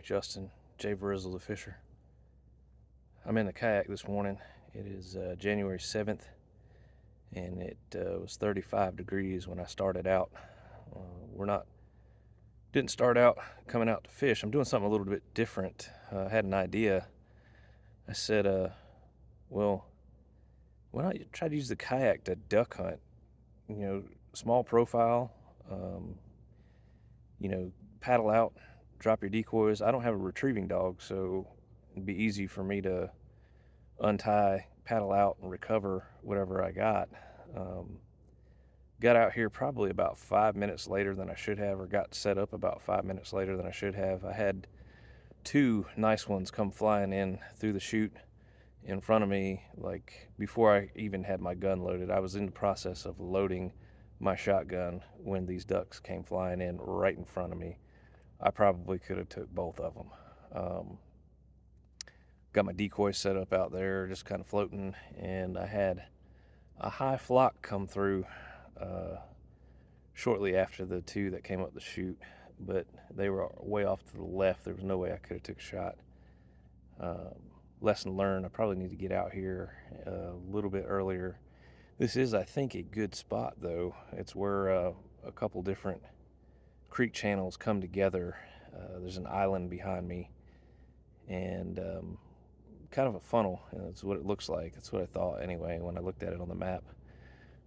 Justin, J.Varizzle the fisher. I'm in the kayak this morning. It is January 7th, and it was 35 degrees when I started out. Didn't start out coming out to fish. I'm doing something a little bit different. I had an idea. I said, well, why not try to use the kayak to duck hunt? Small profile, paddle out, drop your decoys. I don't have a retrieving dog, so it'd be easy for me to untie, paddle out, and recover whatever I got. Got out here probably about 5 minutes later than I should have, or got set up about 5 minutes later than I should have. I had two nice ones come flying in through the chute in front of me, like before I even had my gun loaded. I was in the process of loading my shotgun when these ducks came flying in right in front of me. I probably could have took both of them. Got my decoy set up out there, just kind of floating, and I had a high flock come through shortly after the two that came up the chute, but they were way off to the left. There was no way I could have took a shot. Lesson learned, I probably need to get out here a little bit earlier. This is, I think, a good spot, though. It's where a couple different creek channels come together. There's an island behind me, and kind of a funnel. That's what it looks like. That's what I thought anyway when I looked at it on the map.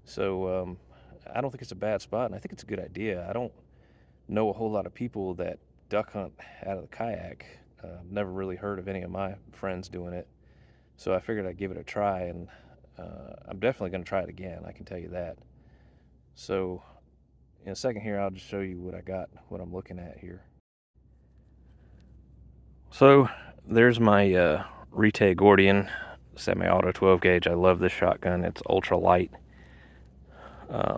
So I don't think it's a bad spot, and I think it's a good idea. I don't know a whole lot of people that duck hunt out of the kayak. Never really heard of any of my friends doing it, so I figured I'd give it a try, and I'm definitely going to try it again, I can tell you that. So in a second here, I'll just show you what I got, what I'm looking at here. So there's my Rite Gordian semi-auto 12 gauge. I love this shotgun. It's ultra light,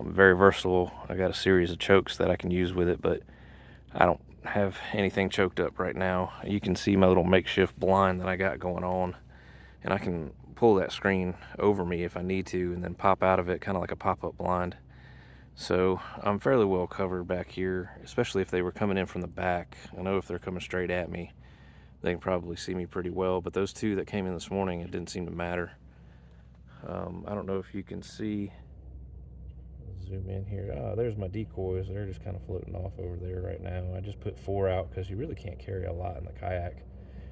very versatile. I got a series of chokes that I can use with it, but I don't have anything choked up right now. You can see my little makeshift blind that I got going on, and I can pull that screen over me if I need to and then pop out of it, kind of like a pop-up blind. So I'm fairly well covered back here, especially if they were coming in from the back. I know if they're coming straight at me, they can probably see me pretty well, but those two that came in this morning, it didn't seem to matter. I don't know if you can see. Zoom in here. There's my decoys. They're just kind of floating off over there right now. I just put 4 out because you really can't carry a lot in the kayak.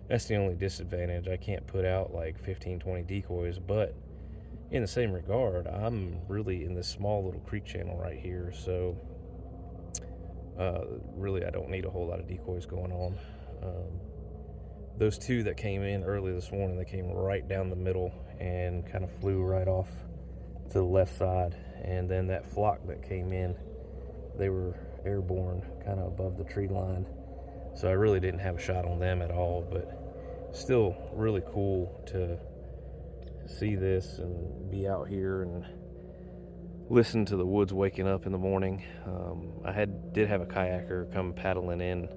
That's the only disadvantage. I can't put out like 15, 20 decoys, but in the same regard, I'm really in this small little creek channel right here, so really I don't need a whole lot of decoys going on. Those two that came in early this morning, they came right down the middle and kind of flew right off to the left side. And then that flock that came in, they were airborne kind of above the tree line, so I really didn't have a shot on them at all. But still really cool to see this and be out here and listen to the woods waking up in the morning. I did have a kayaker come paddling in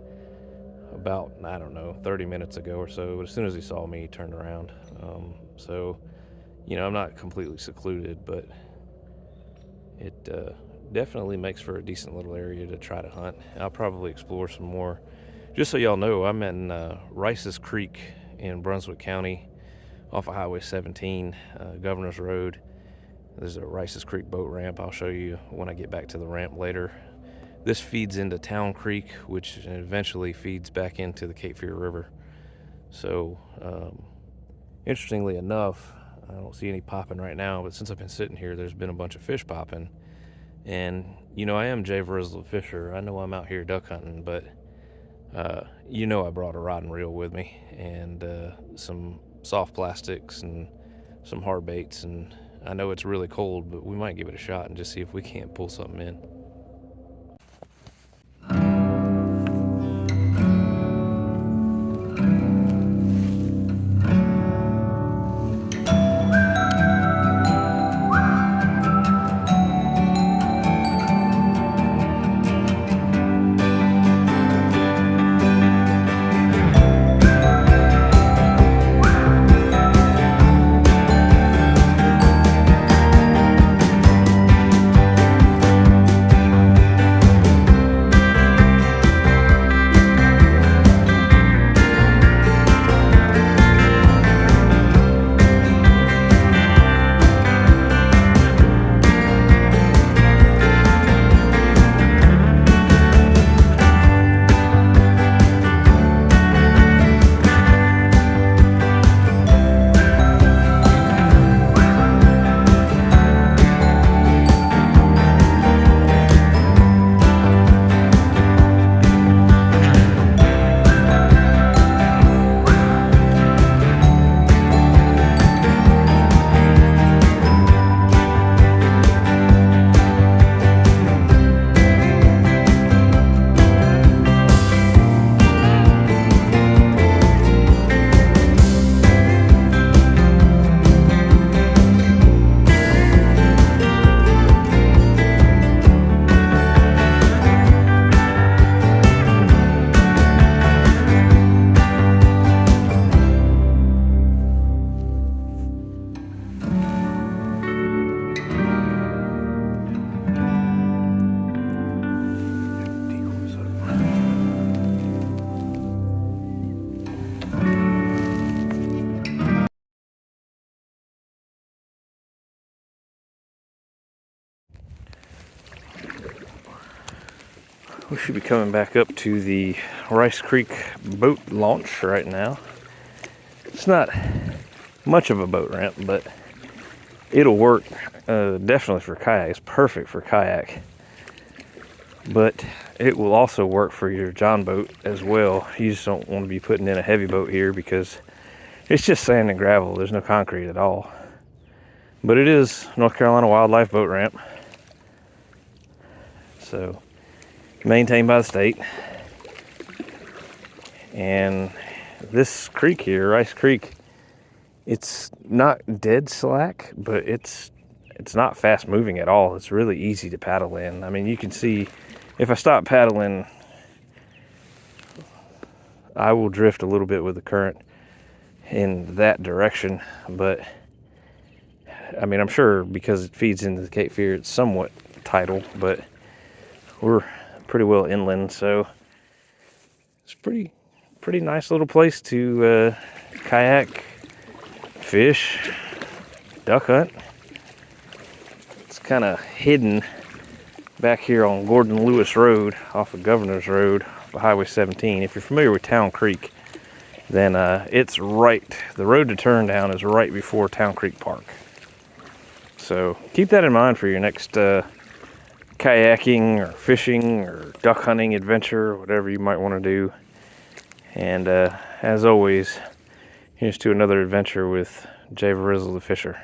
about, I don't know, 30 minutes ago or so, but as soon as he saw me, he turned around. So I'm not completely secluded, but it definitely makes for a decent little area to try to hunt. I'll probably explore some more. Just so y'all know, I'm in Rice's Creek in Brunswick County off of Highway 17, Governor's Road. There's a Rice's Creek boat ramp. I'll show you when I get back to the ramp later. This feeds into Town Creek, which eventually feeds back into the Cape Fear River. So interestingly enough, I don't see any popping right now, but since I've been sitting here, there's been a bunch of fish popping. And, I am J.Varizzle the fisher. I know I'm out here duck hunting, but, I brought a rod and reel with me and some soft plastics and some hard baits. And I know it's really cold, but we might give it a shot and just see if we can't pull something in. We should be coming back up to the Rice Creek boat launch right now. It's not much of a boat ramp, but it'll work definitely for kayak. It's perfect for kayak, but it will also work for your John boat as well. You just don't want to be putting in a heavy boat here because it's just sand and gravel. There's no concrete at all. But it is North Carolina Wildlife Boat Ramp, so maintained by the state. And this creek here, Rice Creek, it's not dead slack, but it's not fast moving at all. It's really easy to paddle in. I mean, you can see if I stop paddling, I will drift a little bit with the current in that direction, but I mean, I'm sure because it feeds into the Cape Fear, it's somewhat tidal, but we're pretty well inland, so it's pretty nice little place to kayak, fish, duck hunt. It's kind of hidden back here on Gordon Lewis Road off of Governor's Road, off of Highway 17. If you're familiar with Town Creek, then it's right, the road to turn down is right before Town Creek Park. So keep that in mind for your next kayaking or fishing or duck hunting adventure, or whatever you might want to do. And as always, here's to another adventure with J.Varizzle the Fisher.